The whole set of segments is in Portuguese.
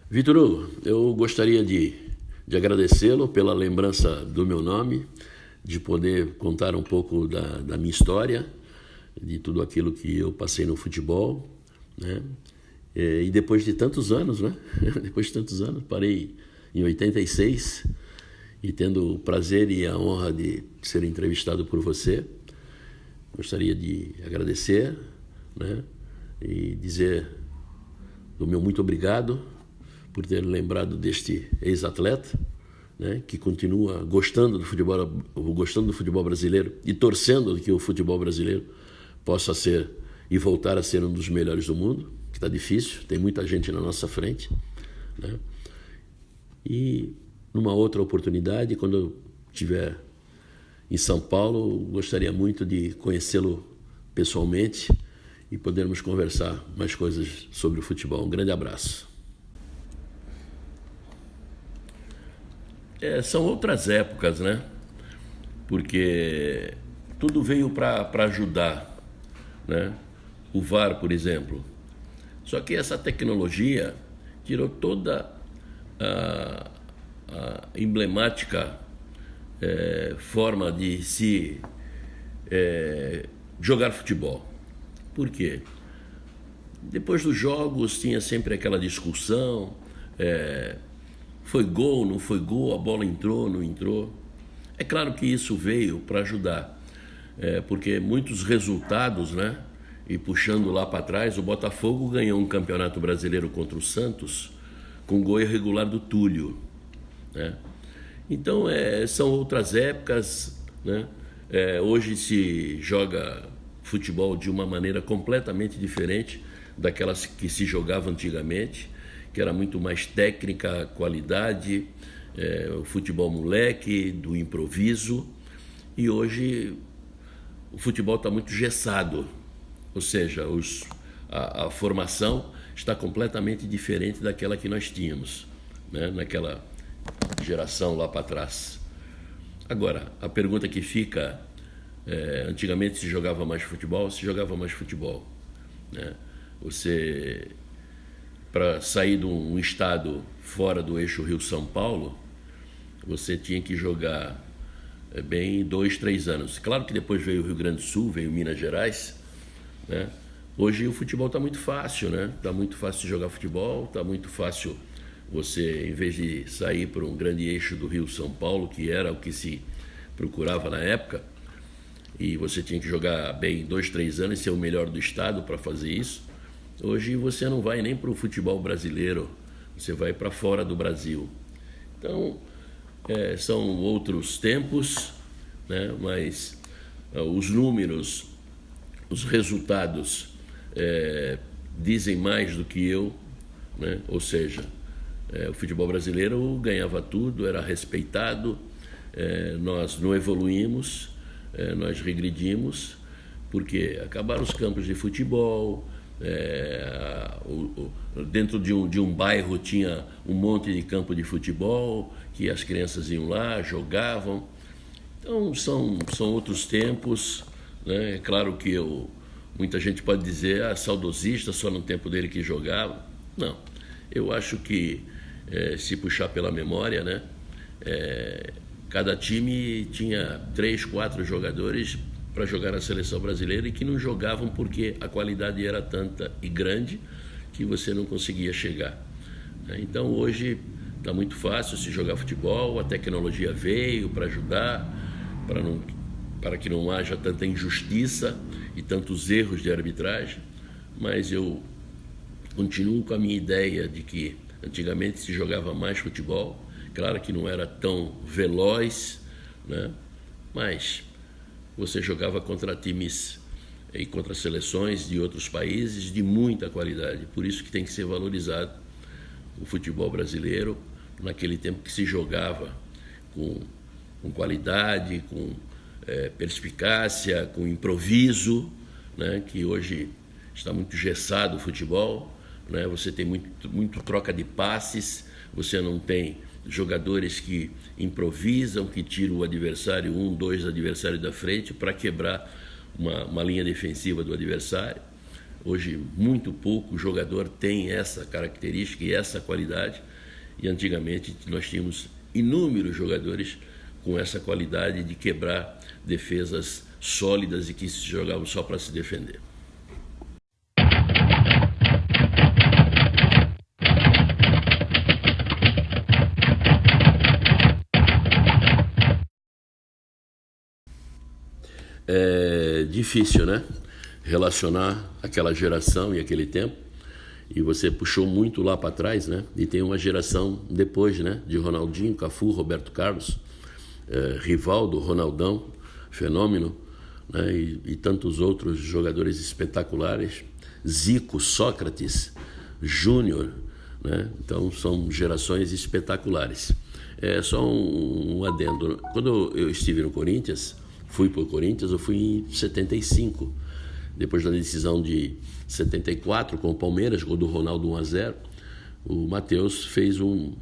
Vitor Hugo, eu gostaria de agradecê-lo pela lembrança do meu nome, de poder contar um pouco da minha história, de tudo aquilo que eu passei no futebol, né? E depois de tantos anos, né? Depois de tantos anos, parei em 86 e tendo o prazer e a honra de ser entrevistado por você, gostaria de agradecer, né? E dizer do meu muito obrigado por ter lembrado deste ex-atleta, né, que continua gostando do futebol brasileiro e torcendo que o futebol brasileiro possa ser e voltar a ser um dos melhores do mundo, que está difícil, tem muita gente na nossa frente, né? E numa outra oportunidade, quando eu estiver em São Paulo, gostaria muito de conhecê-lo pessoalmente e podermos conversar mais coisas sobre o futebol. Um grande abraço. São outras épocas, né? Porque tudo veio para ajudar, né? O VAR, por exemplo. Só que essa tecnologia tirou toda a emblemática forma de se jogar futebol. Por quê? Depois dos jogos tinha sempre aquela discussão, foi gol, não foi gol, a bola entrou, não entrou. É claro que isso veio para ajudar, porque muitos resultados, né? E puxando lá para trás, o Botafogo ganhou um campeonato brasileiro contra o Santos com gol irregular do Túlio, né? Então, são outras épocas, né? Hoje se joga futebol de uma maneira completamente diferente daquelas que se jogava antigamente, que era muito mais técnica, qualidade, o futebol moleque, do improviso. E hoje o futebol está muito engessado, ou seja, a formação está completamente diferente daquela que nós tínhamos, né? Naquela geração lá para trás. Agora, a pergunta que fica, antigamente se jogava mais futebol, né? Você, para sair de um estado fora do eixo Rio-São Paulo, você tinha que jogar bem 2, 3 anos. Claro que depois veio o Rio Grande do Sul, veio Minas Gerais, né? Hoje o futebol está muito fácil, né? Está muito fácil de jogar futebol, está muito fácil você, em vez de sair por um grande eixo do Rio-São Paulo, que era o que se procurava na época, e você tinha que jogar bem 2, 3 anos e ser o melhor do estado para fazer isso. Hoje você não vai nem para o futebol brasileiro, você vai para fora do Brasil. Então, são outros tempos, né? Mas os números, os resultados dizem mais do que eu, né? Ou seja, o futebol brasileiro ganhava tudo, era respeitado, nós não evoluímos, nós regredimos, porque acabaram os campos de futebol. Dentro de um bairro tinha um monte de campo de futebol que as crianças iam lá, jogavam. Então são outros tempos, né? É claro que muita gente pode dizer saudosista, só no tempo dele que jogava. Não, eu acho que se puxar pela memória, né? Cada time tinha 3, 4 jogadores para jogar na seleção brasileira e que não jogavam porque a qualidade era tanta e grande que você não conseguia chegar. Então hoje está muito fácil se jogar futebol, a tecnologia veio para ajudar, para que não haja tanta injustiça e tantos erros de arbitragem, mas eu continuo com a minha ideia de que antigamente se jogava mais futebol, claro que não era tão veloz, né? Mas você jogava contra times e contra seleções de outros países de muita qualidade. Por isso que tem que ser valorizado o futebol brasileiro naquele tempo que se jogava com qualidade, com perspicácia, com improviso, né? Que hoje está muito engessado o futebol, né? Você tem muito troca de passes, você não tem jogadores que improvisam, que tiram o adversário, 1, 2 adversários da frente para quebrar uma linha defensiva do adversário. Hoje, muito pouco jogador tem essa característica e essa qualidade. E antigamente nós tínhamos inúmeros jogadores com essa qualidade de quebrar defesas sólidas e que se jogavam só para se defender. É difícil, né? Relacionar aquela geração e aquele tempo. E você puxou muito lá para trás, né? E tem uma geração depois, né? De Ronaldinho, Cafu, Roberto Carlos, Rivaldo, Ronaldão, Fenômeno, né? E tantos outros jogadores espetaculares. Zico, Sócrates, Júnior, né? Então são gerações espetaculares. É só um adendo. Quando eu estive no Corinthians, fui para o Corinthians, eu fui em 75. Depois da decisão de 74 com o Palmeiras, gol do Ronaldo 1-0, o Matheus fez um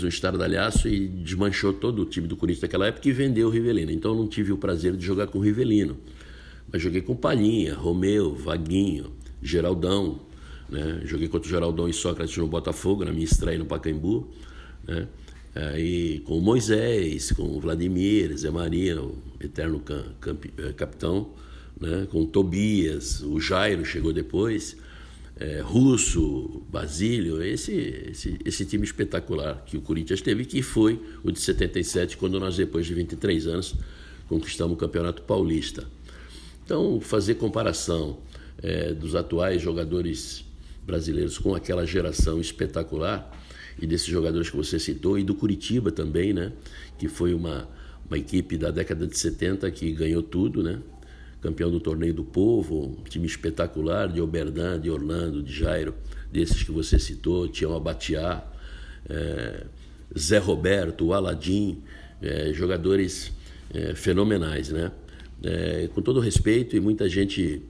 estardalhaço e desmanchou todo o time do Corinthians naquela época e vendeu o Rivelino. Então eu não tive o prazer de jogar com o Rivelino, mas joguei com Palhinha, Romeu, Vaguinho, Geraldão, né? Joguei contra o Geraldão e Sócrates no Botafogo, na minha estreia no Pacaembu, né? Aí, com o Moisés, com o Vladimir, Zé Maria, o eterno capitão, né? Com o Tobias, o Jairo chegou depois, Russo, Basílio, esse time espetacular que o Corinthians teve, que foi o de 77, quando nós, depois de 23 anos, conquistamos o Campeonato Paulista. Então, fazer comparação dos atuais jogadores brasileiros com aquela geração espetacular, e desses jogadores que você citou, e do Curitiba também, né? Que foi uma equipe da década de 70 que ganhou tudo, né? Campeão do Torneio do Povo, um time espetacular de Oberdan, de Orlando, de Jairo, desses que você citou, Tião Abatiá, Zé Roberto, Aladim, jogadores fenomenais, né? Com todo respeito, e muita gente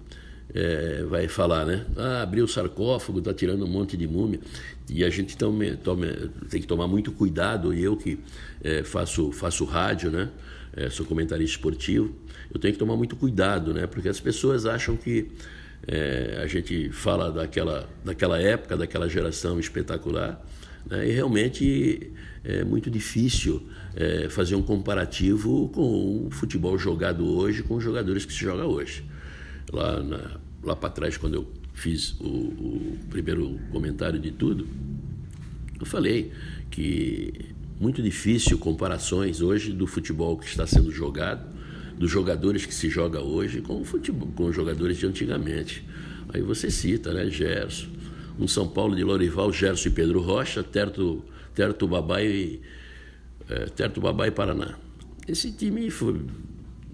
vai falar, né? Abriu o sarcófago, está tirando um monte de múmia. E a gente tem que tomar muito cuidado, e eu que faço rádio, né? Sou comentarista esportivo, eu tenho que tomar muito cuidado, né? Porque as pessoas acham que a gente fala daquela época, daquela geração espetacular, né? E realmente é muito difícil fazer um comparativo com o futebol jogado hoje com os jogadores que se joga hoje. Lá para trás, quando eu fiz o primeiro comentário de tudo, eu falei que muito difícil comparações hoje do futebol que está sendo jogado, dos jogadores que se joga hoje com os jogadores de antigamente. Aí você cita, né, Gerson, um São Paulo de Lorival, Gerson e Pedro Rocha, Terto Babá e Paraná. Esse time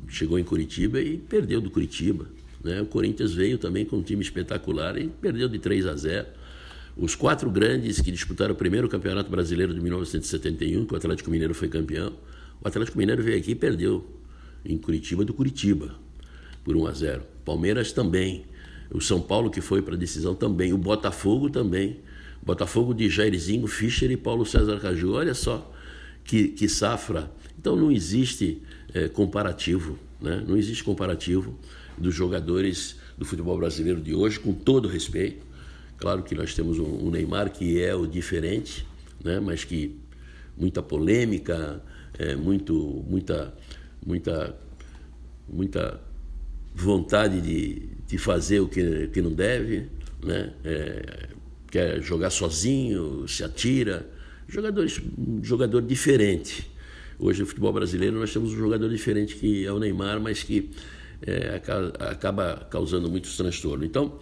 chegou em Curitiba e perdeu do Curitiba, né? O Corinthians veio também com um time espetacular e perdeu de 3-0. Os 4 grandes que disputaram o primeiro Campeonato Brasileiro de 1971, que o Atlético Mineiro foi campeão, o Atlético Mineiro veio aqui e perdeu em Curitiba do Curitiba por 1-0. Palmeiras também. O São Paulo, que foi para a decisão, também. O Botafogo também. Botafogo de Jairzinho, Fischer e Paulo César Caju. Olha só que safra. Então não existe comparativo, né? Não existe comparativo dos jogadores do futebol brasileiro de hoje, com todo respeito. Claro que nós temos um Neymar que é o diferente, né? Mas que muita polêmica, muita vontade de fazer o que não deve, né? Quer jogar sozinho, se atira. Jogador diferente. Hoje no futebol brasileiro nós temos um jogador diferente que é o Neymar, mas que acaba causando muitos transtornos. Então,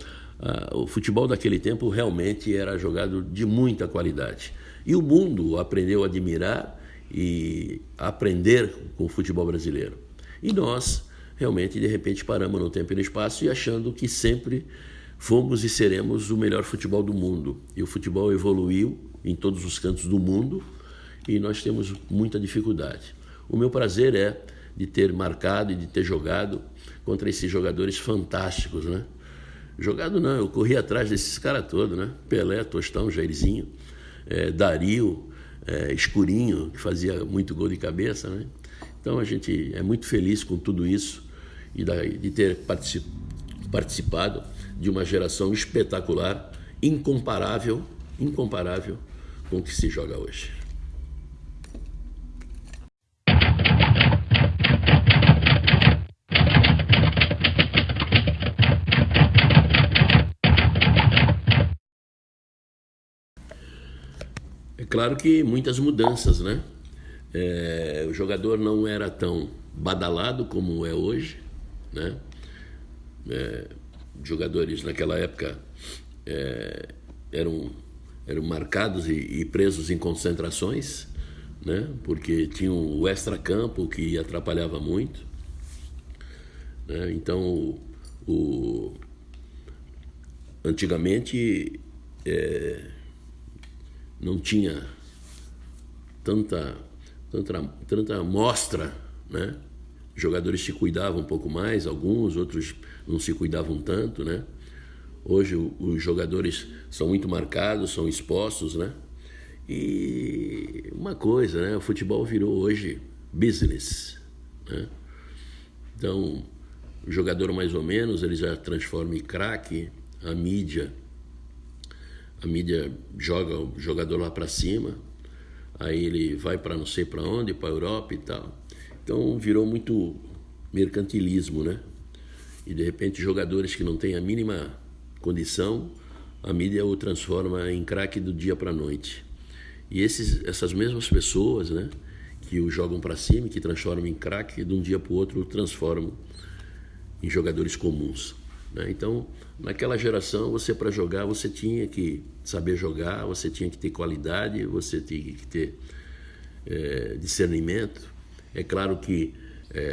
o futebol daquele tempo realmente era jogado de muita qualidade. E o mundo aprendeu a admirar e a aprender com o futebol brasileiro. E nós, realmente, de repente, paramos no tempo e no espaço e achando que sempre fomos e seremos o melhor futebol do mundo. E o futebol evoluiu em todos os cantos do mundo e nós temos muita dificuldade. O meu prazer é de ter marcado e de ter jogado contra esses jogadores fantásticos, né? Jogado não, eu corri atrás desses caras todos, né? Pelé, Tostão, Jairzinho, Dario, Escurinho, que fazia muito gol de cabeça, né? Então a gente é muito feliz com tudo isso e de ter participado de uma geração espetacular, incomparável com o que se joga hoje. É claro que muitas mudanças, né? O jogador não era tão badalado como é hoje, né? Jogadores naquela época eram marcados e presos em concentrações, né? Porque tinham o extracampo que atrapalhava muito, né? Então, antigamente não tinha tanta amostra, né? Jogadores se cuidavam um pouco mais, alguns, outros não se cuidavam tanto, né? Hoje os jogadores são muito marcados, são expostos, né? E uma coisa, né? O futebol virou hoje business, né? Então, o jogador mais ou menos, ele já transforma em craque, a mídia joga o jogador lá para cima, aí ele vai para não sei para onde, para a Europa e tal. Então virou muito mercantilismo, né? E de repente jogadores que não têm a mínima condição, a mídia o transforma em craque do dia para a noite. E essas mesmas pessoas, né, que o jogam para cima, que transformam em craque, de um dia para o outro o transformam em jogadores comuns, né? Então, naquela geração, você para jogar, você tinha que saber jogar, você tinha que ter qualidade, você tinha que ter discernimento. É claro que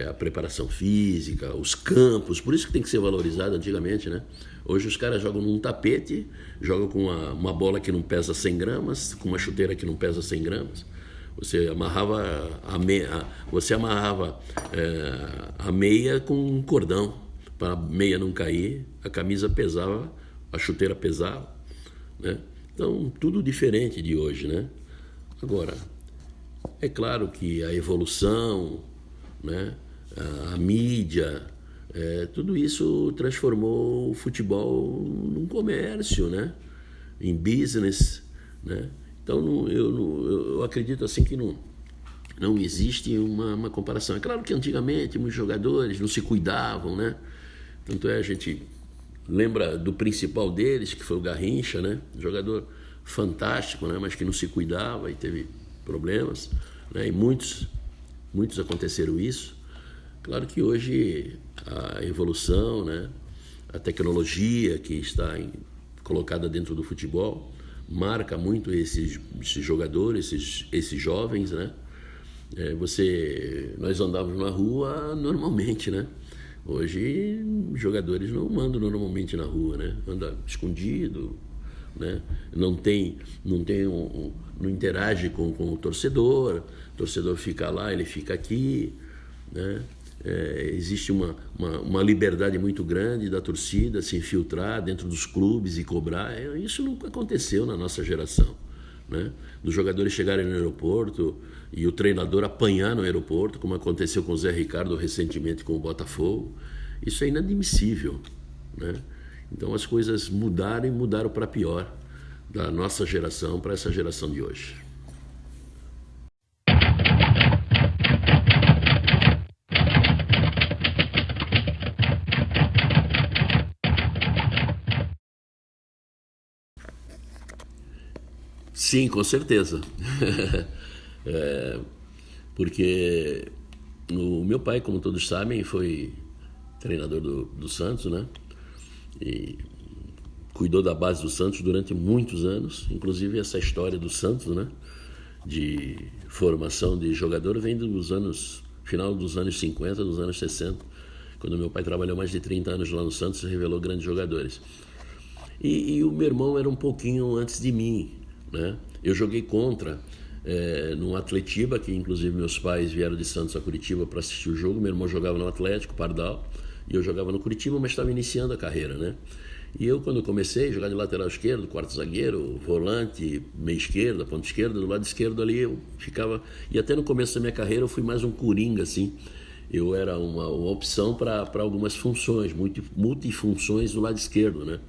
a preparação física, os campos, por isso que tem que ser valorizado antigamente, né? Hoje os caras jogam num tapete, jogam com uma bola que não pesa 100 gramas, com uma chuteira que não pesa 100 gramas. Você amarrava a meia com um cordão, para a meia não cair, a camisa pesava, a chuteira pesava, né? Então, tudo diferente de hoje, né? Agora, é claro que a evolução, né, a mídia, tudo isso transformou o futebol num comércio, né, em business, né? Então eu acredito assim que não existe uma comparação. É claro que antigamente muitos jogadores não se cuidavam, né? Tanto a gente lembra do principal deles, que foi o Garrincha, né? Jogador fantástico, né? Mas que não se cuidava e teve problemas, né? E muitos aconteceram isso. Claro que hoje a evolução, né? A tecnologia que está colocada dentro do futebol marca muito esses jogadores, esses jovens, né? Nós andávamos na rua normalmente, né? Hoje jogadores não andam normalmente na rua, né? Anda escondido, né? Não interage com o torcedor fica lá, ele fica aqui, né? Existe uma liberdade muito grande da torcida se infiltrar dentro dos clubes e cobrar. Isso nunca aconteceu na nossa geração, né? Dos jogadores chegarem no aeroporto e o treinador apanhar no aeroporto, como aconteceu com o Zé Ricardo recentemente com o Botafogo. Isso é inadmissível, né? Então as coisas mudaram para pior, da nossa geração para essa geração de hoje. Sim, com certeza. Porque o meu pai, como todos sabem, foi treinador do Santos, né? E cuidou da base do Santos durante muitos anos. Inclusive essa história do Santos, né? De formação de jogador vem final dos anos 50, dos anos 60, quando meu pai trabalhou mais de 30 anos lá no Santos e revelou grandes jogadores. E o meu irmão era um pouquinho antes de mim, né? Eu joguei contra no Atletiba, que inclusive meus pais vieram de Santos a Curitiba para assistir o jogo. Meu irmão jogava no Atlético, Pardal, e eu jogava no Curitiba, mas estava iniciando a carreira, né? E eu, quando comecei a jogar de lateral esquerdo, quarto zagueiro, volante, meia esquerda, ponta esquerda, do lado esquerdo ali eu ficava... E até no começo da minha carreira eu fui mais um coringa, assim. eu era uma opção para algumas funções, multifunções do lado esquerdo, né?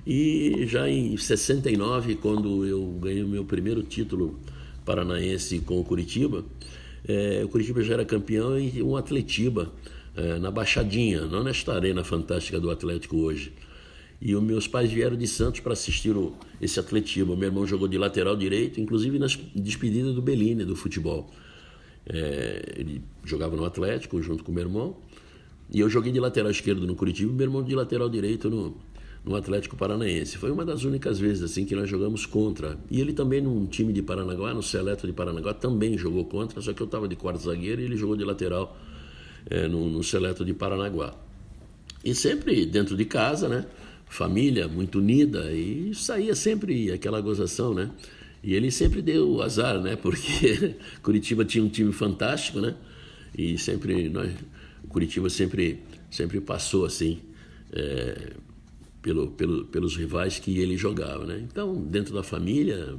E já em 69, quando eu ganhei o meu primeiro título paranaense com o Curitiba, o Curitiba já era campeão em um Atletiba, na Baixadinha, não nesta arena fantástica do Atlético hoje. E os meus pais vieram de Santos para assistir esse Atletiba. Meu irmão jogou de lateral direito, inclusive nas despedidas do Bellini, do futebol. Ele jogava no Atlético junto com meu irmão, e eu joguei de lateral esquerdo no Curitiba e meu irmão de lateral direito no Atlético Paranaense. Foi uma das únicas vezes assim que nós jogamos contra. E ele também num time de Paranaguá, no Seleto de Paranaguá, também jogou contra, só que eu estava de quarto zagueiro e ele jogou de lateral no Seleto de Paranaguá. E sempre dentro de casa, né? Família muito unida, e saía sempre aquela gozação, né? E ele sempre deu azar, né? Porque Curitiba tinha um time fantástico, né? E sempre Curitiba sempre passou assim pelos rivais que ele jogava, né? Então, dentro da família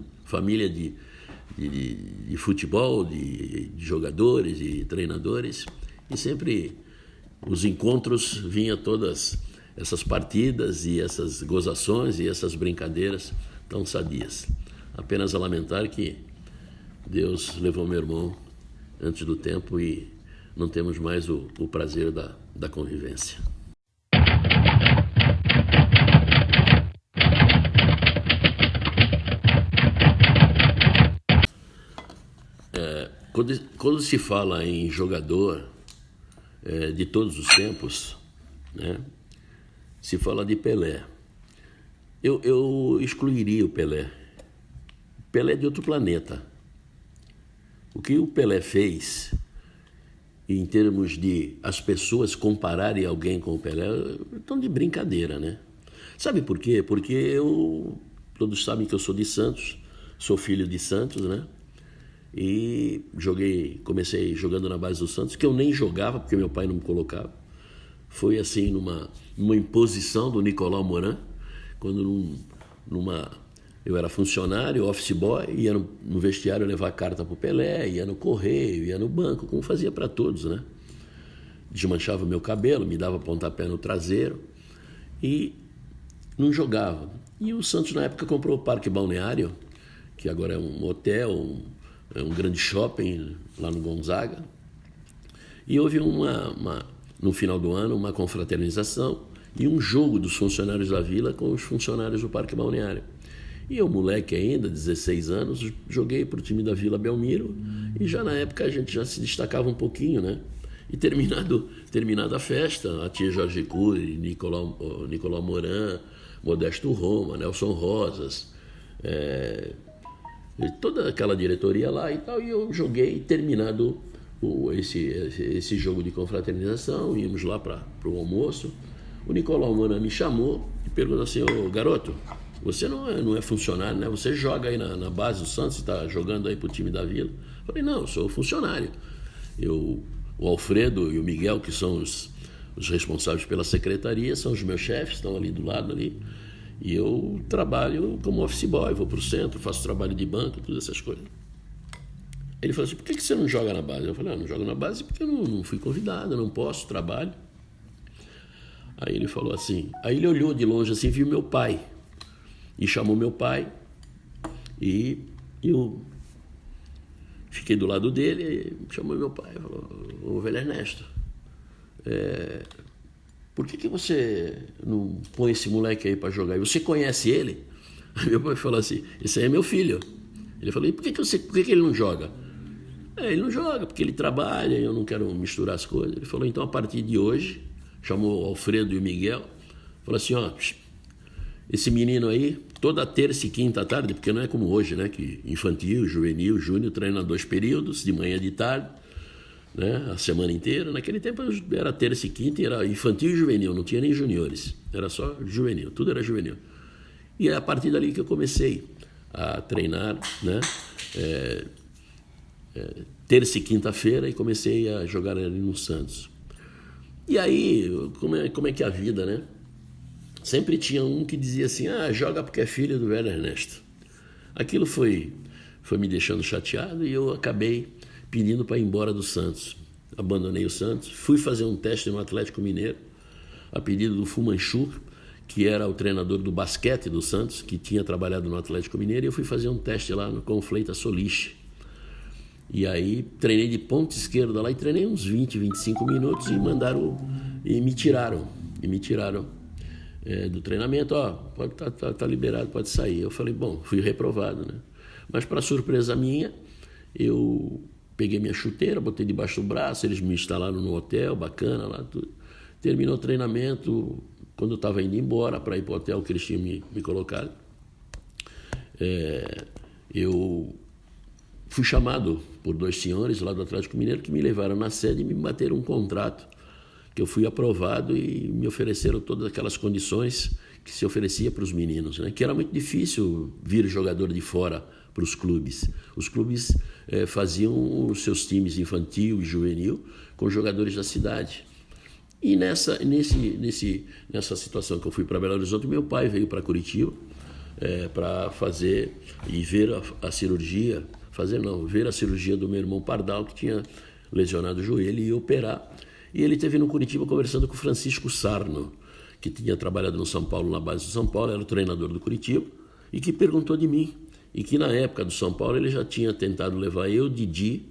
de futebol, de jogadores e treinadores, e sempre os encontros vinha todas essas partidas e essas gozações e essas brincadeiras tão sadias. Apenas a lamentar que Deus levou meu irmão antes do tempo e não temos mais o prazer da convivência. Quando se fala em jogador de todos os tempos, né, se fala de Pelé. Eu excluiria o Pelé. Pelé é de outro planeta. O que o Pelé fez, em termos de as pessoas compararem alguém com o Pelé, estão de brincadeira, né? Sabe por quê? Porque todos sabem que eu sou de Santos, sou filho de Santos, né? E comecei jogando na base do Santos, que eu nem jogava, porque meu pai não me colocava. Foi assim, numa imposição do Nicolau Moran, quando eu era funcionário, office boy, ia no vestiário levar carta para o Pelé, ia no correio, ia no banco, como fazia para todos, né? Desmanchava o meu cabelo, me dava pontapé no traseiro e não jogava. E o Santos, na época, comprou o Parque Balneário, que agora é um hotel, um grande shopping lá no Gonzaga. E houve no final do ano, uma confraternização e um jogo dos funcionários da Vila com os funcionários do Parque Balneário. E eu, moleque ainda, 16 anos, joguei para o time da Vila Belmiro e já na época a gente já se destacava um pouquinho, né? E terminada a festa, a tia Jorge Cury, Nicolau Moran, Modesto Roma, Nelson Rosas, toda aquela diretoria lá e tal, e eu joguei, terminado esse jogo de confraternização, íamos lá para o almoço. O Nicolau Moran me chamou e perguntou assim: ô garoto, você não é funcionário, né? Você joga aí na base do Santos, está jogando aí pro time da Vila? Eu falei: não, eu sou funcionário. O Alfredo e o Miguel, que são os responsáveis pela secretaria, são os meus chefes, estão ali do lado ali. E eu trabalho como office boy, vou pro centro, faço trabalho de banco, todas essas coisas. Ele falou assim: por que você não joga na base? Eu falei: não jogo na base porque eu não fui convidado, não posso, trabalho. Aí ele falou assim, aí ele olhou de longe assim, viu meu pai e chamou meu pai e eu fiquei do lado dele, chamou meu pai e falou: ô velho Ernesto, por que você não põe esse moleque aí para jogar? E você conhece ele? Aí meu pai falou assim: esse aí é meu filho. Ele falou: e por que ele não joga? Ele não joga porque ele trabalha, eu não quero misturar as coisas. Ele falou: então a partir de hoje, chamou o Alfredo e o Miguel, falou assim: ó, esse menino aí, toda terça e quinta à tarde, porque não é como hoje, né, que infantil, juvenil, júnior treina 2 períodos, de manhã e de tarde, né, a semana inteira. Naquele tempo era terça e quinta, era infantil e juvenil, não tinha nem juniores, era só juvenil, tudo era juvenil. E é a partir dali que eu comecei a treinar, né, terça e quinta-feira, e comecei a jogar ali no Santos. E aí, como é que é a vida, né? Sempre tinha um que dizia assim: joga porque é filho do velho Ernesto. Aquilo foi me deixando chateado e eu acabei pedindo para ir embora do Santos. abandonei o Santos, fui fazer um teste no Atlético Mineiro, a pedido do Fumanchu, que era o treinador do basquete do Santos, que tinha trabalhado no Atlético Mineiro, e eu fui fazer um teste lá com o Fleitas Solis. E aí treinei de ponta esquerda lá e treinei uns 20, 25 minutos e me tiraram do treinamento. Pode tá liberado, pode sair. Eu falei, bom, fui reprovado, né? Mas para surpresa minha, eu peguei minha chuteira, botei debaixo do braço, eles me instalaram no hotel, bacana lá, tudo. Terminou o treinamento, quando eu estava indo embora para ir para o hotel que eles tinham me colocado, eu fui chamado por 2 senhores lá do Atlético Mineiro que me levaram na sede e me bateram um contrato, que eu fui aprovado e me ofereceram todas aquelas condições que se oferecia para os meninos, né? Que era muito difícil vir jogador de fora para os clubes. Os clubes faziam os seus times infantil e juvenil com jogadores da cidade. E nessa situação que eu fui para Belo Horizonte, meu pai veio para Curitiba para fazer e ver a cirurgia, ver a cirurgia do meu irmão Pardal, que tinha lesionado o joelho, e operar. E ele esteve no Curitiba conversando com o Francisco Sarno, que tinha trabalhado no São Paulo, na base do São Paulo, era o treinador do Curitiba, e que perguntou de mim. E que na época do São Paulo ele já tinha tentado levar eu, Didi,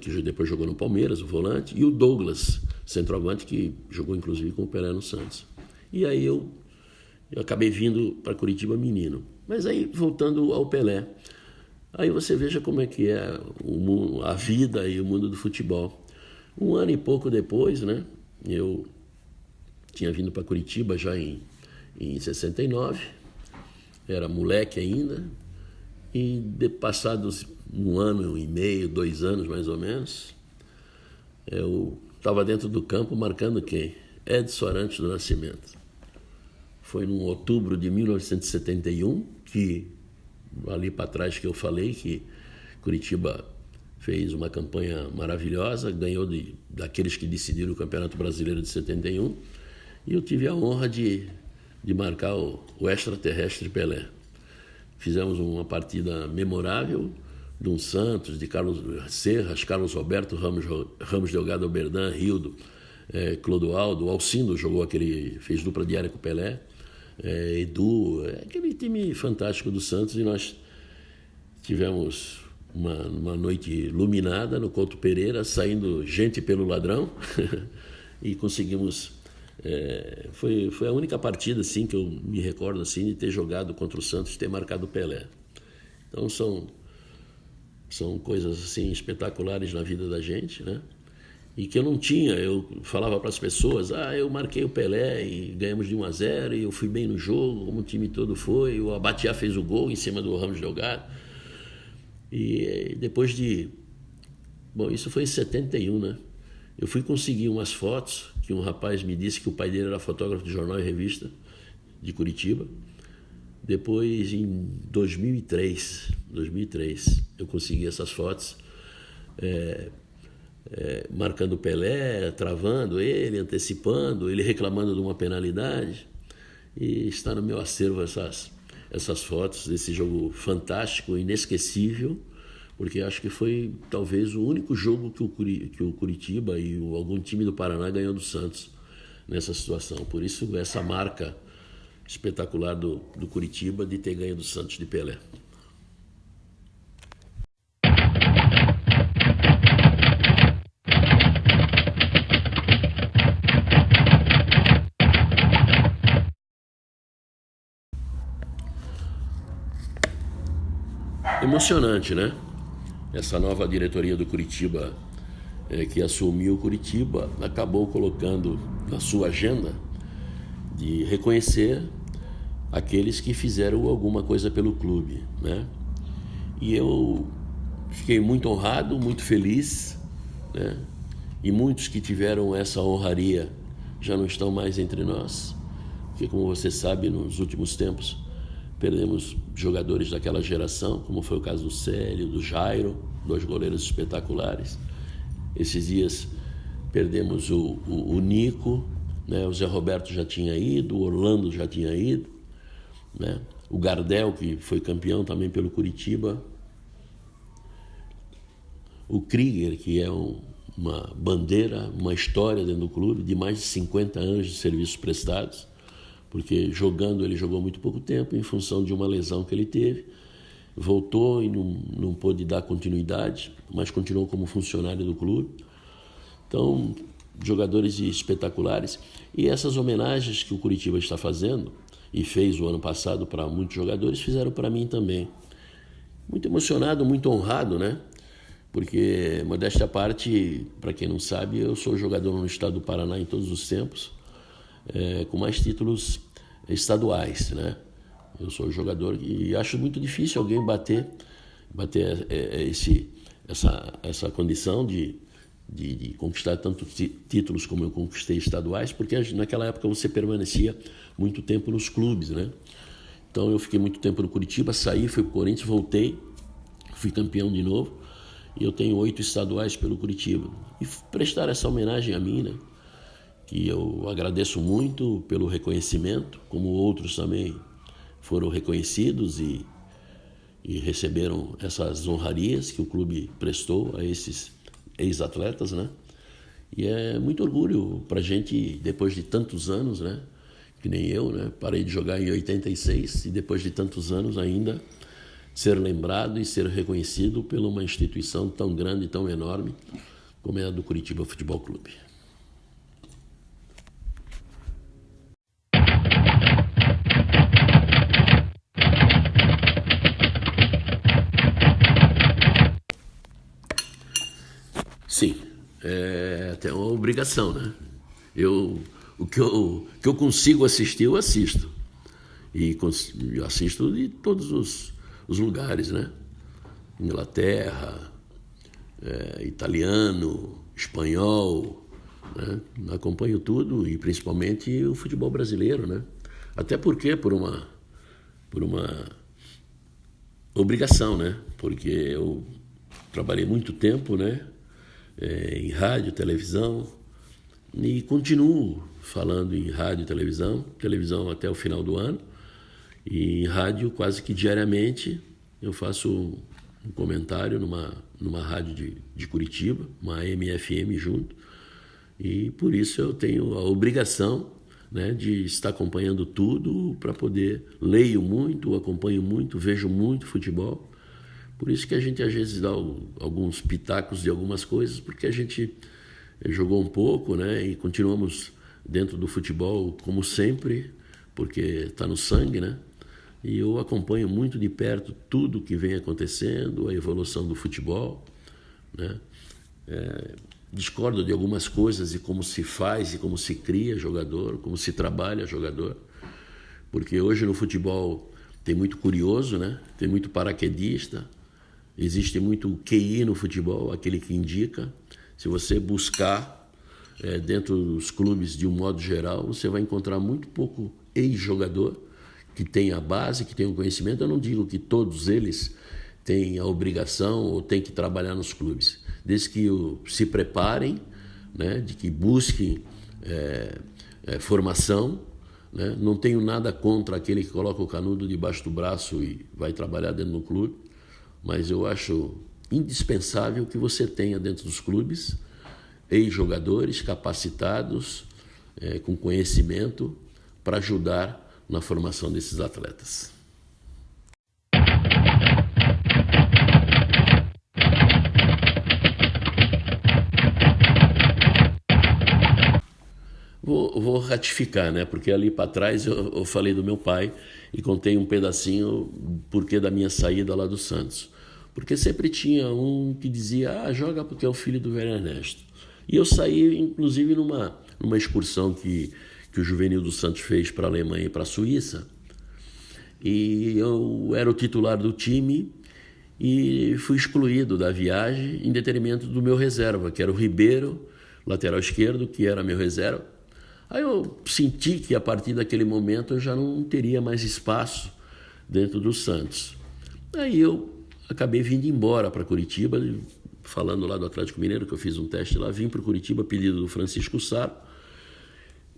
que depois jogou no Palmeiras, o volante, e o Douglas, centroavante, que jogou inclusive com o Pelé no Santos. E aí eu acabei vindo para Curitiba menino. Mas aí, voltando ao Pelé, aí você veja como é que é a vida e o mundo do futebol. 1 ano e pouco depois, né, eu tinha vindo para Curitiba já em 69, era moleque ainda, e passados 1 ano e meio, 2 anos mais ou menos, eu estava dentro do campo marcando quem? Edson Arantes do Nascimento. Foi no outubro de 1971 que, ali para trás que eu falei, que Curitiba fez uma campanha maravilhosa, ganhou daqueles que decidiram o Campeonato Brasileiro de 71, e eu tive a honra de marcar o extraterrestre Pelé. Fizemos uma partida memorável de um Santos, de Carlos Serras, Carlos Roberto, Ramos Delgado, Alberdan, Rildo, Clodoaldo, Alcindo fez dupla diária com o Pelé, Edu, aquele time fantástico do Santos, e nós tivemos uma noite iluminada no Couto Pereira, saindo gente pelo ladrão, e conseguimos... Foi a única partida assim, que eu me recordo assim, de ter jogado contra o Santos e ter marcado o Pelé. Então são coisas assim espetaculares na vida da gente, né? E que eu não tinha. Eu falava para as pessoas, eu marquei o Pelé e ganhamos de 1-0 e eu fui bem no jogo, como o time todo foi, o Abatiá fez o gol em cima do Ramos Delgado. E depois bom, isso foi em 71, né? Eu fui conseguir umas fotos que um rapaz me disse que o pai dele era fotógrafo de jornal e revista de Curitiba. Depois, em 2003, eu consegui essas fotos, marcando o Pelé, travando ele, antecipando, ele reclamando de uma penalidade. E está no meu acervo essas fotos desse jogo fantástico, inesquecível, porque acho que foi talvez o único jogo que o Curitiba e algum time do Paraná ganhou do Santos nessa situação. Por isso, essa marca espetacular do Curitiba de ter ganho do Santos de Pelé. Emocionante, né? Essa nova diretoria do Curitiba, que assumiu o Curitiba, acabou colocando na sua agenda de reconhecer aqueles que fizeram alguma coisa pelo clube, né? E eu fiquei muito honrado, muito feliz, né? E muitos que tiveram essa honraria já não estão mais entre nós, porque, como você sabe, nos últimos tempos perdemos jogadores daquela geração, como foi o caso do Célio, do Jairo, 2 goleiros espetaculares. Esses dias perdemos o Nico, né? O Zé Roberto já tinha ido, o Orlando já tinha ido, né? O Gardel, que foi campeão também pelo Curitiba. O Krieger, que é um uma bandeira, uma história dentro do clube de mais de 50 anos de serviços prestados, porque ele jogou muito pouco tempo em função de uma lesão que ele teve, voltou e não pôde dar continuidade, mas continuou como funcionário do clube. Então, jogadores espetaculares. E essas homenagens que o Curitiba está fazendo, e fez o ano passado para muitos jogadores, fizeram para mim também. Muito emocionado, muito honrado, né? Porque, modéstia à parte, para quem não sabe, eu sou jogador no estado do Paraná em todos os tempos, com mais títulos estaduais, né? Eu sou jogador e acho muito difícil alguém bater essa condição de conquistar tantos títulos como eu conquistei estaduais, porque naquela época você permanecia muito tempo nos clubes, né? Então eu fiquei muito tempo no Curitiba, saí, fui para o Corinthians, voltei, fui campeão de novo, e eu tenho 8 estaduais pelo Curitiba. E prestar essa homenagem a mim, né? Que eu agradeço muito pelo reconhecimento, como outros também foram reconhecidos e receberam essas honrarias que o clube prestou a esses ex-atletas, né? E é muito orgulho para a gente, depois de tantos anos, né? Que nem eu, né? Parei de jogar em 86 e depois de tantos anos ainda ser lembrado e ser reconhecido por uma instituição tão grande e tão enorme como é a do Curitiba Futebol Clube. Sim, é até uma obrigação, né? O que eu consigo assistir, eu assisto. E eu assisto de todos os lugares, né? Inglaterra, italiano, espanhol, né? Acompanho tudo e principalmente o futebol brasileiro, né? Até porque por uma obrigação, né? Porque eu trabalhei muito tempo, né? Em rádio, televisão, e continuo falando em rádio, televisão até o final do ano, e em rádio quase que diariamente eu faço um comentário numa rádio de Curitiba, uma AM/FM junto, e por isso eu tenho a obrigação, né, de estar acompanhando tudo para poder, leio muito, acompanho muito, vejo muito futebol. Por isso que a gente às vezes dá alguns pitacos de algumas coisas, porque a gente jogou um pouco, né? E continuamos dentro do futebol como sempre, porque está no sangue, né? E eu acompanho muito de perto tudo que vem acontecendo, a evolução do futebol, né? Discordo de algumas coisas e como se faz e como se cria jogador, como se trabalha jogador, porque hoje no futebol tem muito curioso, né? Tem muito paraquedista. Existe muito QI no futebol, aquele que indica. Se você buscar dentro dos clubes de um modo geral, você vai encontrar muito pouco ex-jogador que tem a base, que tem o conhecimento. Eu não digo que todos eles têm a obrigação ou têm que trabalhar nos clubes. Desde que se preparem, né, de que busquem formação, né? Não tenho nada contra aquele que coloca o canudo debaixo do braço e vai trabalhar dentro do clube. Mas eu acho indispensável que você tenha dentro dos clubes ex-jogadores capacitados, com conhecimento, para ajudar na formação desses atletas. Vou ratificar, né? Porque ali para trás eu falei do meu pai e contei um pedacinho porquê da minha saída lá do Santos. Porque sempre tinha um que dizia, joga porque é o filho do velho Ernesto. E eu saí, inclusive, numa excursão que o Juvenil do Santos fez para a Alemanha e para a Suíça. E eu era o titular do time e fui excluído da viagem em detrimento do meu reserva, que era o Ribeiro, lateral esquerdo, que era meu reserva. Aí eu senti que a partir daquele momento eu já não teria mais espaço dentro do Santos. Aí eu acabei vindo embora para Curitiba, falando lá do Atlético Mineiro, que eu fiz um teste lá, vim para Curitiba, pedido do Francisco Sá,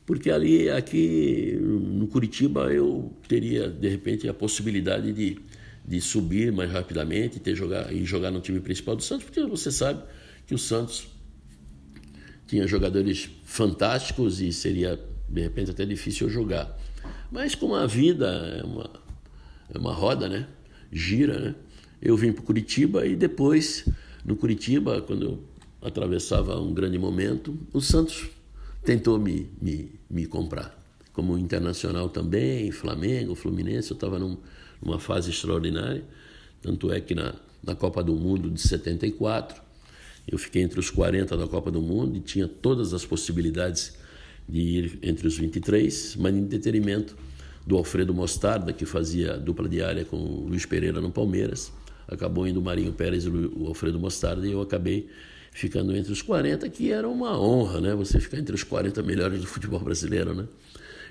porque aqui no Curitiba eu teria, de repente, a possibilidade de subir mais rapidamente e jogar no time principal do Santos, porque você sabe que o Santos tinha jogadores fantásticos e seria, de repente, até difícil eu jogar. Mas como a vida é uma roda, né? Gira, né? Eu vim para o Curitiba e depois, no Curitiba, quando eu atravessava um grande momento, o Santos tentou me comprar. Como Internacional também, Flamengo, Fluminense, eu estava numa fase extraordinária. Tanto é que na Copa do Mundo de 74, eu fiquei entre os 40 da Copa do Mundo e tinha todas as possibilidades de ir entre os 23, mas em detrimento do Alfredo Mostarda, que fazia dupla diária com o Luiz Pereira no Palmeiras. Acabou indo o Marinho Pérez e o Alfredo Mostarda e eu acabei ficando entre os 40, que era uma honra, né? Você ficar entre os 40 melhores do futebol brasileiro, né?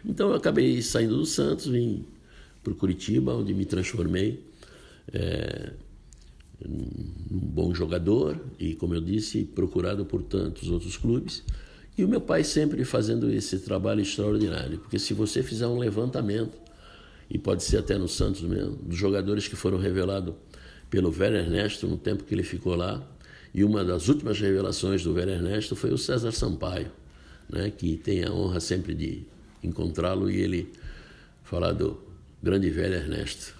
Então eu acabei saindo do Santos, vim para o Curitiba, onde me transformei um bom jogador e, como eu disse, procurado por tantos outros clubes. E o meu pai sempre fazendo esse trabalho extraordinário, porque se você fizer um levantamento, e pode ser até no Santos mesmo, dos jogadores que foram revelados pelo Velho Ernesto no tempo que ele ficou lá, e uma das últimas revelações do Velho Ernesto foi o César Sampaio, né, que tem a honra sempre de encontrá-lo e ele falar do grande Velho Ernesto.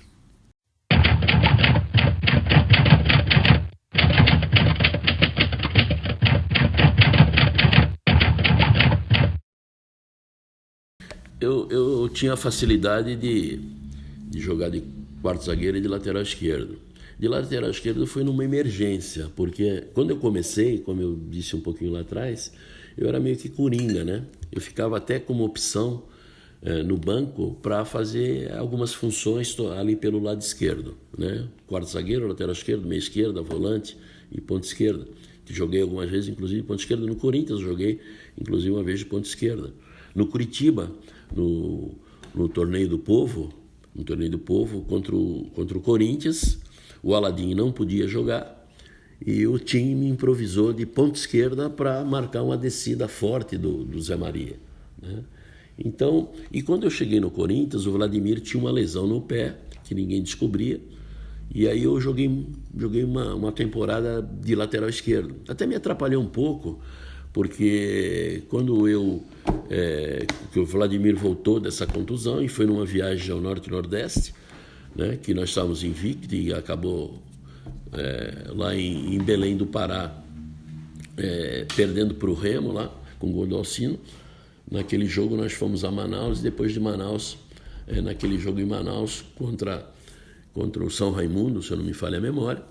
Eu tinha a facilidade de jogar de quarto zagueiro e de lateral esquerdo. De lateral esquerdo foi numa emergência, porque quando eu comecei, como eu disse um pouquinho lá atrás, eu era meio que coringa, né? Eu ficava até como opção no banco para fazer algumas funções ali pelo lado esquerdo, né? Quarto zagueiro, lateral esquerdo, meia esquerda, volante e ponta esquerda. Joguei algumas vezes, inclusive, ponta esquerda. No Corinthians joguei, inclusive, uma vez de ponta esquerda. No Curitiba, no Torneio do Povo, contra o Corinthians, o Aladim não podia jogar e o time me improvisou de ponta esquerda para marcar uma descida forte do Zé Maria, né? Então, e quando eu cheguei no Corinthians, o Vladimir tinha uma lesão no pé que ninguém descobria. E aí eu joguei uma temporada de lateral esquerdo. Até me atrapalhou um pouco, porque quando que o Vladimir voltou dessa contusão e foi numa viagem ao Norte e Nordeste, né, que nós estávamos invictos e acabou lá em Belém do Pará, perdendo para o Remo lá, com o gol do Alcino. Naquele jogo nós fomos a Manaus e depois de Manaus, naquele jogo em Manaus contra o São Raimundo, se eu não me falha a memória,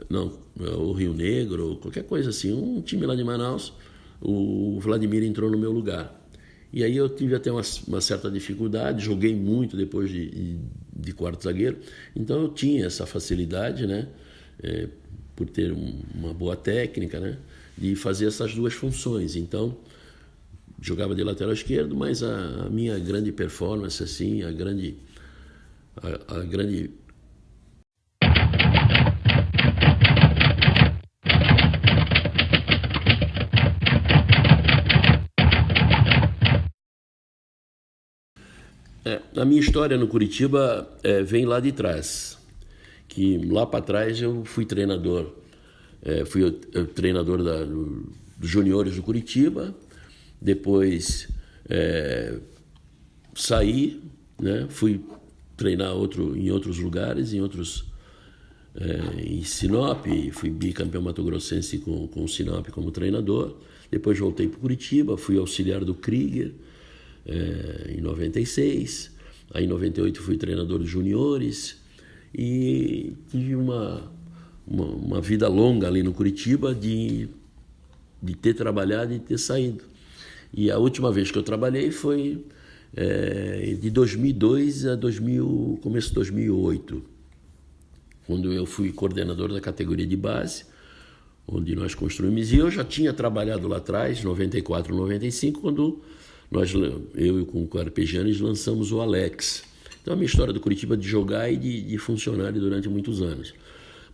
não, o Rio Negro, qualquer coisa assim, um time lá de Manaus, o Vladimir entrou no meu lugar. E aí eu tive até uma certa dificuldade, joguei muito depois de quarto zagueiro, então eu tinha essa facilidade, né, por ter uma boa técnica, né, de fazer essas duas funções. Então, jogava de lateral esquerdo, mas a minha grande performance, assim, a grande a minha história no Curitiba vem lá de trás, que lá para trás eu fui treinador, fui treinador dos juniores do Curitiba, depois saí, né, fui treinar em outros lugares, em Sinop, fui bicampeão mato-grossense com o Sinop como treinador, depois voltei para Curitiba, fui auxiliar do Krieger, em 96, aí em 98 fui treinador de juniores e tive uma vida longa ali no Curitiba de ter trabalhado e ter saído. E a última vez que eu trabalhei foi de 2002 a começo de 2008, quando eu fui coordenador da categoria de base, onde nós construímos, e eu já tinha trabalhado lá atrás, 94, 95, quando eu e com o Carpegiani lançamos o Alex. Então a minha história do Curitiba de jogar e de funcionário durante muitos anos.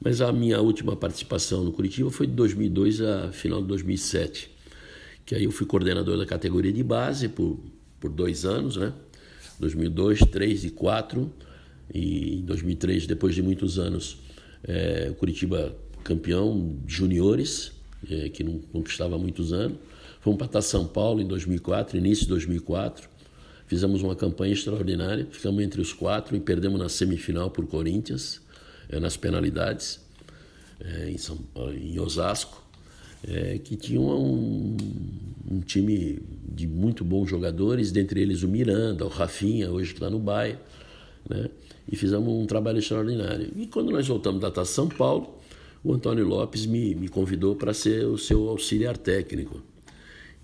Mas a minha última participação no Curitiba foi de 2002 a final de 2007, que aí eu fui coordenador da categoria de base por 2 anos, né? 2002, 2003 e 2004, e em 2003, depois de muitos anos, o Curitiba campeão juniores, que não conquistava há muitos anos. Fomos para São Paulo em 2004, início de 2004. Fizemos uma campanha extraordinária, ficamos entre os 4 e perdemos na semifinal por Corinthians, nas penalidades, em Osasco, que tinha um time de muito bons jogadores, dentre eles o Miranda, o Rafinha, hoje que está no Bahia, né? E fizemos um trabalho extraordinário. E quando nós voltamos da Taça São Paulo, o Antônio Lopes me convidou para ser o seu auxiliar técnico.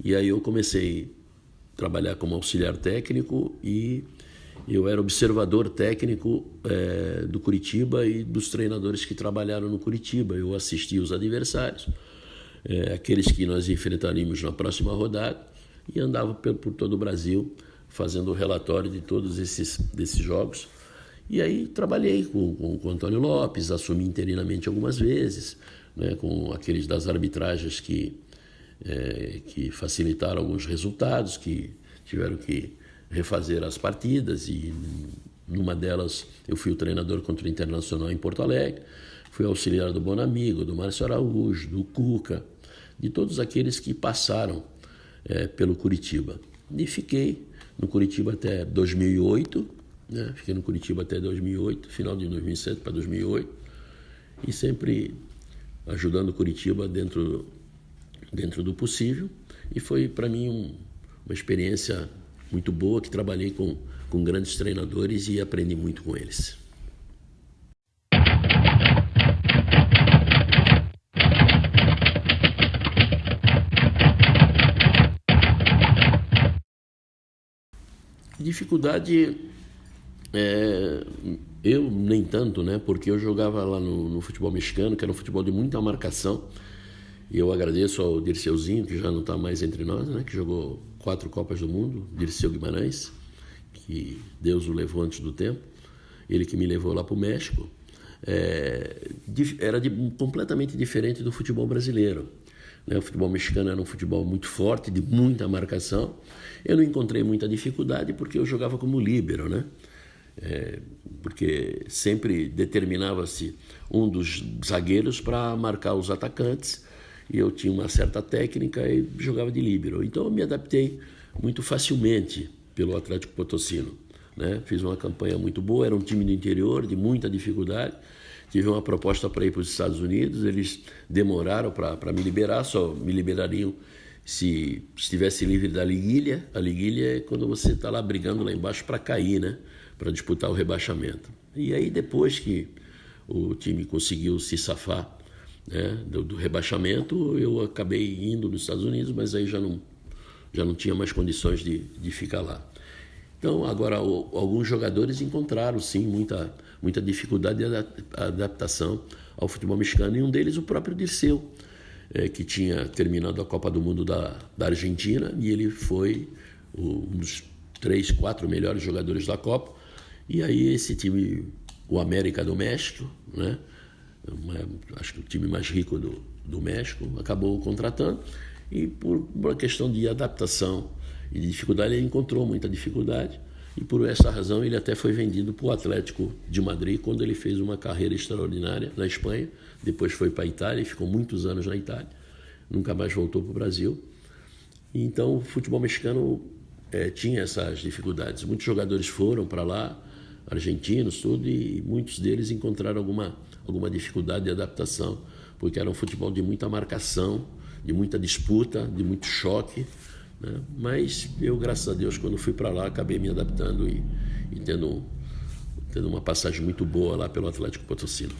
E aí eu comecei a trabalhar como auxiliar técnico e eu era observador técnico do Curitiba e dos treinadores que trabalharam no Curitiba. Eu assistia os adversários, aqueles que nós enfrentaríamos na próxima rodada, e andava por todo o Brasil fazendo o relatório de todos desses jogos. E aí trabalhei com o Antônio Lopes, assumi interinamente algumas vezes, né, com aqueles das arbitragens que facilitaram alguns resultados, que tiveram que refazer as partidas, e numa delas eu fui o treinador contra o Internacional em Porto Alegre, fui auxiliar do Bonamigo, do Márcio Araújo, do Cuca, de todos aqueles que passaram pelo Curitiba. E fiquei no Curitiba até 2008, né? Fiquei no Curitiba até 2008, final de 2007 para 2008, e sempre ajudando o Curitiba dentro do possível. E foi para mim uma experiência muito boa, que trabalhei com grandes treinadores e aprendi muito com eles. Dificuldade, eu nem tanto, né? Porque eu jogava lá no futebol mexicano, que era um futebol de muita marcação. E eu agradeço ao Dirceuzinho, que já não está mais entre nós, né? Que jogou 4 Copas do Mundo, Dirceu Guimarães, que Deus o levou antes do tempo. Ele que me levou lá para o México. Era completamente diferente do futebol brasileiro. O futebol mexicano era um futebol muito forte, de muita marcação. Eu não encontrei muita dificuldade porque eu jogava como líbero, né? Porque sempre determinava-se um dos zagueiros para marcar os atacantes, e eu tinha uma certa técnica e jogava de líbero. Então eu me adaptei muito facilmente pelo Atlético Potosino, né? Fiz uma campanha muito boa, era um time do interior, de muita dificuldade. Tive uma proposta para ir para os Estados Unidos, eles demoraram para me liberar, só me liberariam se estivesse livre da liguilha. A liguilha é quando você está lá brigando lá embaixo para cair, né? Para disputar o rebaixamento. E aí depois que o time conseguiu se safar, né, do rebaixamento, eu acabei indo nos Estados Unidos, mas aí já não tinha mais condições de ficar lá. Então, agora, alguns jogadores encontraram, sim, muita dificuldade de adaptação ao futebol mexicano, e um deles o próprio Dirceu, que tinha terminado a Copa do Mundo da Argentina, e ele foi um dos 3, 4 melhores jogadores da Copa. E aí esse time, o América do México, né, acho que o time mais rico do México, acabou contratando, e por uma questão de adaptação e de dificuldade, ele encontrou muita dificuldade, e por essa razão ele até foi vendido para o Atlético de Madrid, quando ele fez uma carreira extraordinária na Espanha. Depois foi para a Itália e ficou muitos anos na Itália, nunca mais voltou para o Brasil. Então o futebol mexicano tinha essas dificuldades. Muitos jogadores foram para lá, argentinos, tudo, e muitos deles encontraram alguma dificuldade de adaptação, porque era um futebol de muita marcação, de muita disputa, de muito choque, né? Mas eu, graças a Deus, quando fui para lá, acabei me adaptando e tendo uma passagem muito boa lá pelo Atlético Potosino.